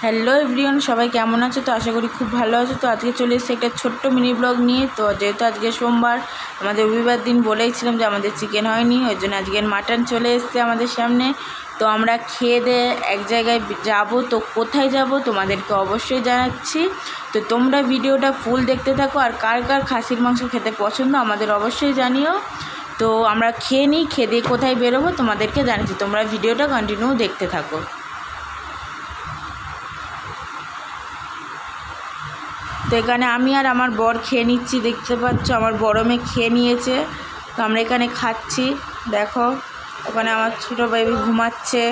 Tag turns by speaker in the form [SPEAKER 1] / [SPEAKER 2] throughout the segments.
[SPEAKER 1] Hello everyone, সবাই কেমন আছো? তো আশা করি খুব ভালো আছো। তো আজকে চলে এসেছি একটা ছোট্ট মিনি ব্লগ নিয়ে। তো যেহেতু আজকে সোমবার, আমাদের রবিবার দিন বলেইছিলাম যে আমাদের চিকেন হয়নি, ওই জন্য আজকে মাটন চলে এসেছে আমাদের সামনে। তো আমরা খেয়ে দিয়ে এক জায়গায় যাব। তো কোথায় যাব তোমাদেরকে অবশ্যই জানাচ্ছি। তো তোমরা ভিডিওটা ফুল দেখতে থাকো, আর কার কার খাসির মাংস খেতে পছন্দ আমাদের অবশ্যই জানিও। তো আমরা খেয়ে নিই, খেয়ে দিয়ে কোথায় বেরোবো তোমাদেরকে জানাচ্ছি। তোমরা ভিডিওটা কন্টিনিউ দেখতে থাকো। তো এখানে আমি আর আমার বর খেয়ে নিচ্ছি, দেখতে পাচ্ছ আমার বড় মেয়ে খেয়ে নিয়েছে। তো আমরা এখানে খাচ্ছি, দেখো ওখানে আমার ছোটো বেবি ঘুমাচ্ছে।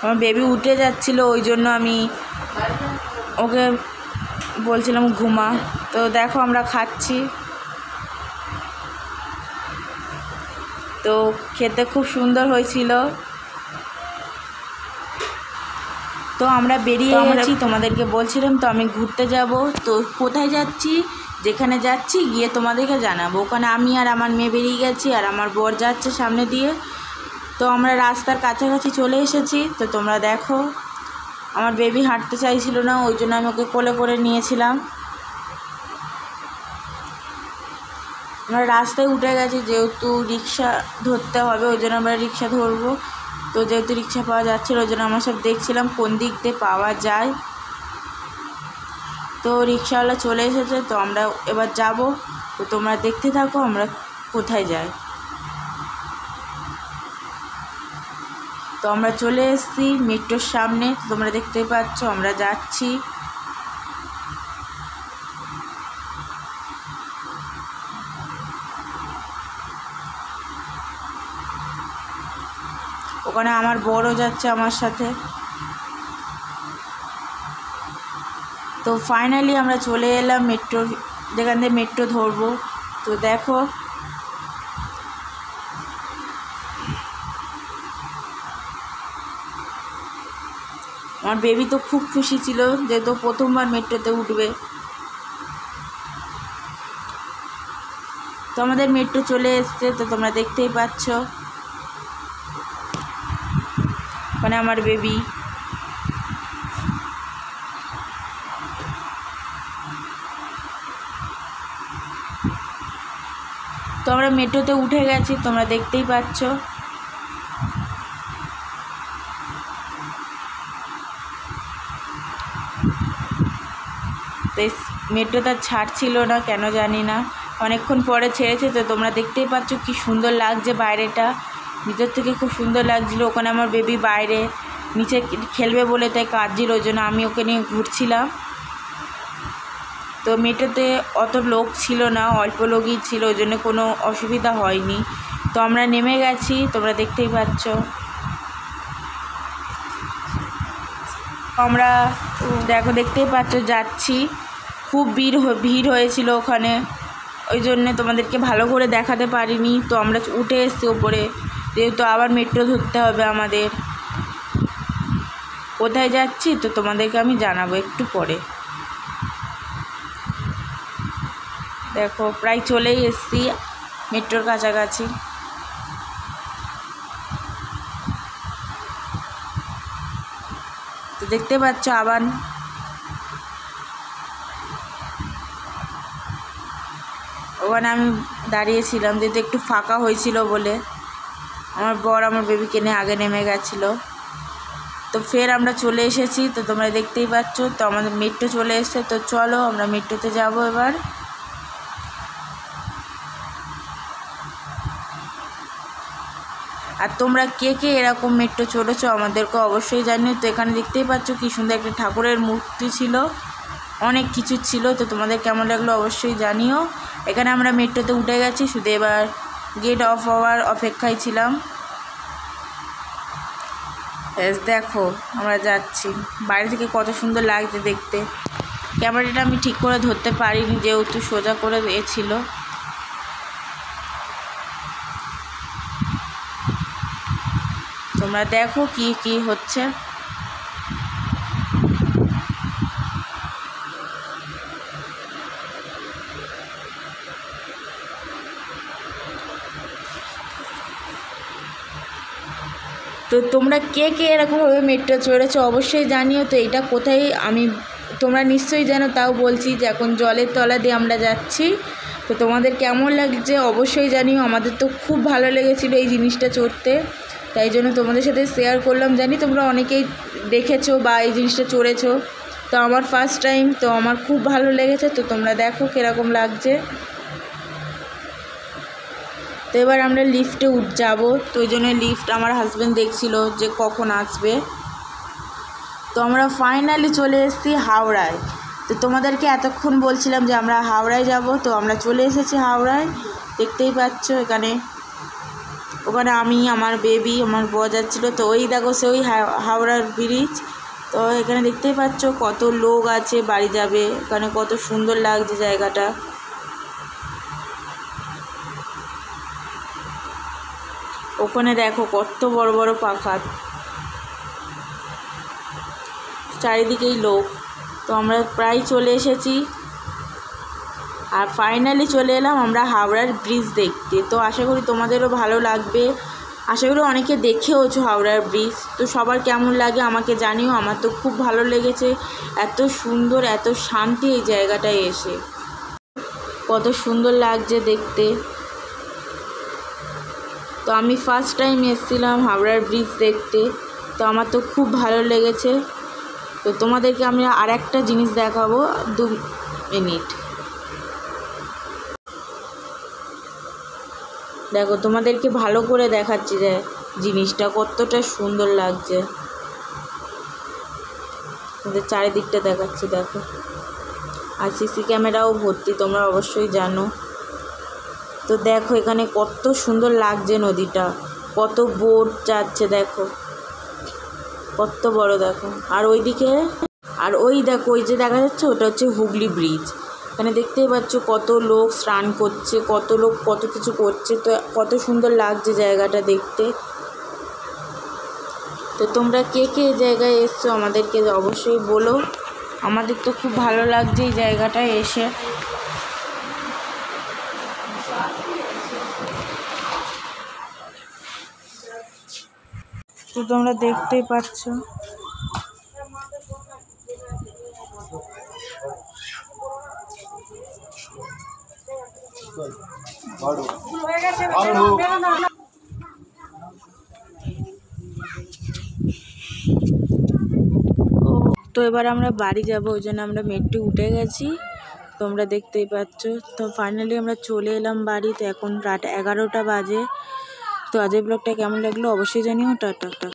[SPEAKER 1] আমার বেবি উঠে যাচ্ছিল, ওই জন্য আমি ওকে বলছিলাম ঘুমা। তো দেখো আমরা খাচ্ছি। তো খেতে খুব সুন্দর হয়েছিল। তো আমরা বেরিয়ে গেছি, তোমাদেরকে বলছিলাম তো আমি ঘুরতে যাব। তো কোথায় যাচ্ছি, যেখানে যাচ্ছি গিয়ে তোমাদেরকে জানাবো। ওখানে আমি আর আমার মেয়ে বেরিয়ে গেছি, আর আমার বর যাচ্ছে সামনে দিয়ে। তো আমরা রাস্তার কাছাকাছি চলে এসেছি। তো তোমরা দেখো, আমার বেবি হাঁটতে চাইছিল না, ওই জন্য আমি ওকে কোলে করে নিয়েছিলাম। আমরা রাস্তায় উঠে গেছি, যেহেতু রিক্সা ধরতে হবে ওই জন্য আমরা রিক্সা ধরবো। তো যেহেতু রিক্সা পাওয়া যাচ্ছিল ওই জন্য আমরা সব দেখছিলাম কোন দিক দিয়ে পাওয়া যায়। তো রিক্সাওয়ালা চলে এসেছে, তো আমরা এবার যাব। তো তোমরা দেখতে থাকো আমরা কোথায় যাই। তো আমরা চলে এসেছি মেট্রোর সামনে, তোমরা দেখতেই পাচ্ছ আমরা যাচ্ছি। ওখানে আমার বড়ও যাচ্ছে আমার সাথে। তো ফাইনালি আমরা চলে এলাম মেট্রো, যেখান থেকে মেট্রো ধরবো। তো দেখো আমার বেবি তো খুব খুশি ছিল, যেহেতু প্রথমবার মেট্রোতে উঠবে। তো আমাদের মেট্রো চলে এসছে, তো তোমরা দেখতেই পাচ্ছ মানে আমার বেবি। তো আমরা মেট্রোতে উঠে গেছি, তোমরা দেখতেই পাচ্ছ। তো মেট্রোটা ছাড়ছিল না কেন জানি না, অনেকক্ষণ পরে ছেড়েছে। তো তোমরা দেখতেই পাচ্ছ কি সুন্দর লাগছে বাইরেটা, ভিতর থেকে খুব সুন্দর লাগছিলো। ওখানে আমার বেবি বাইরে নিচে খেলবে বলে তাই কাঁদছিল, ওই জন্য আমি ওকে নিয়ে ঘুরছিলাম। তো মেট্রোতে অত লোক ছিল না, অল্প লোকই ছিল, ওই জন্য কোনো অসুবিধা হয়নি। তো আমরা নেমে গেছি, তোমরা দেখতেই পাচ্ছ। আমরা দেখতেই পাচ্ছ যাচ্ছি, খুব ভিড় হয়েছিল ওখানে, ওই জন্যে তোমাদেরকে ভালো করে দেখাতে পারিনি। তো আমরা উঠে এসেছি ওপরে, যেহেতু আবার মেট্রো ধরতে হবে আমাদের। কোথায় যাচ্ছি তো তোমাদেরকে আমি জানাবো একটু পরে। দেখো প্রায় চলেই এসেছি মেট্রোর কাছাকাছি। তো দেখতে পাচ্ছ আবার ওখানে আমি দাঁড়িয়েছিলাম, যেহেতু একটু ফাঁকা হয়েছিল বলে। আমার বর আমার বেবিকে নিয়ে আগে নেমে গেছিলো। তো ফের আমরা চলে এসেছি, তো তোমরা দেখতেই পাচ্ছ। তো আমাদের মেট্রো চলে এসেছে, তো চলো আমরা মেট্রোতে যাব এবার। আর তোমরা কে কে এরকম মেট্রো চড়েছো আমাদেরকে অবশ্যই জানিও। তো এখানে দেখতেই পাচ্ছ কি সুন্দর একটা ঠাকুরের মূর্তি ছিল, অনেক কিছু ছিল। তো তোমাদের কেমন লাগলো অবশ্যই জানিও। এখানে আমরা মেট্রোতে উঠে গেছি, শুধু এবার গেট অফ হওয়ার অপেক্ষায় ছিলাম। দেখো আমরা যাচ্ছি, বাইরে থেকে কত সুন্দর লাগছে দেখতে। ক্যামেরাটা আমি ঠিক করে ধরতে পারিনি, যেহেতু সোজা করে ছিল। তোমরা দেখো কি কি হচ্ছে। তো তোমরা কে কে এরকমভাবে মেট্রো চড়েছো অবশ্যই জানিও। তো এটা কোথায় তোমরা নিশ্চয়ই জানো, তাও বলছি যে এখন জলের তলা দিয়ে আমরা যাচ্ছি। তো তোমাদের কেমন লাগছে অবশ্যই জানিও। আমাদের তো খুব ভালো লেগেছিলো এই জিনিসটা চড়তে, তাই জন্য তোমাদের সাথে শেয়ার করলাম। জানি তোমরা অনেকেই দেখেছো বা এই জিনিসটা চড়েছো, তো আমার ফার্স্ট টাইম, তো আমার খুব ভালো লেগেছে। তো তোমরা দেখো কীরকম লাগছে। তো এবার আমরা লিফটে যাবো, তো ওই জন্য লিফট আমার হাজব্যান্ড দেখছিল যে কখন আসবে। তো আমরা ফাইনালি চলে এসেছি হাওড়ায়। তো তোমাদেরকে এতক্ষণ বলছিলাম যে আমরা হাওড়ায় যাব, তো আমরা চলে এসেছি হাওড়ায়। দেখতেই পাচ্ছ ওখানে আমি, আমার বেবি, আমার বর যাচ্ছিলো। তো ওই দেখো সে ওই হাওড়ার ব্রিজ। তো এখানে দেখতেই পাচ্ছ কত লোক আছে বাড়ি যাবে। এখানে কত সুন্দর লাগছে জায়গাটা। ওখানে দেখো কত বড় বড় পাখা, চারিদিকেই লোক। তো আমরা প্রায় চলে এসেছি আর ফাইনালি চলে এলাম আমরা হাওড়ার ব্রিজ দেখতে। তো আশা করি তোমাদেরও ভালো লাগবে, আশা করি অনেকে দেখেওছো হাওড়ার ব্রিজ। তো সবার কেমন লাগে আমাকে জানিও। আমার তো খুব ভালো লেগেছে, এত সুন্দর, এত শান্তি এই জায়গাটায় এসে, কত সুন্দর লাগছে দেখতে। তো আমি ফার্স্ট টাইম এসেছিলাম হাওড়ার ব্রিজ দেখতে, তো আমার তো খুব ভালো লেগেছে। তো তোমাদেরকে আমি আর একটা জিনিস দেখাবো 2 মিনিট। দেখো তোমাদেরকে ভালো করে দেখাচ্ছি যে জিনিসটা কতটা সুন্দর লাগছে। তোমাদের চারিদিকটা দেখাচ্ছি, দেখো। আর সিসি ক্যামেরাও ভর্তি, তোমরা অবশ্যই জানো। তো দেখো এখানে কত সুন্দর লাগছে নদীটা, কত বোট যাচ্ছে, দেখো কত বড়, দেখো। আর ওইদিকে ওই দেখো, ওই যে দেখা যাচ্ছে ওটা হচ্ছে হুগলি ব্রিজ। এখানে দেখতেই পাচ্ছ কত লোক স্নান করছে, কত লোক কত কিছু করছে। তো কত সুন্দর লাগছে জায়গাটা দেখতে। তো তোমরা কে কে এই জায়গায় এসছো আমাদেরকে অবশ্যই বলো। আমাদের তো খুব ভালো লাগছে এই জায়গাটায় এসে। তো তোমরা দেখতেই পাচ্ছ তো এবার আমরা বাড়ি যাব, ওই জন্য আমরা মেট্রো উঠে গেছি, তোমরা দেখতেই পাচ্ছ। তো ফাইনালি আমরা চলে এলাম বাড়ি। তো এখন রাত 11টা বাজে। তো আজকের ব্লগটা কেমন লাগলো অবশ্যই জানিও। টাটা।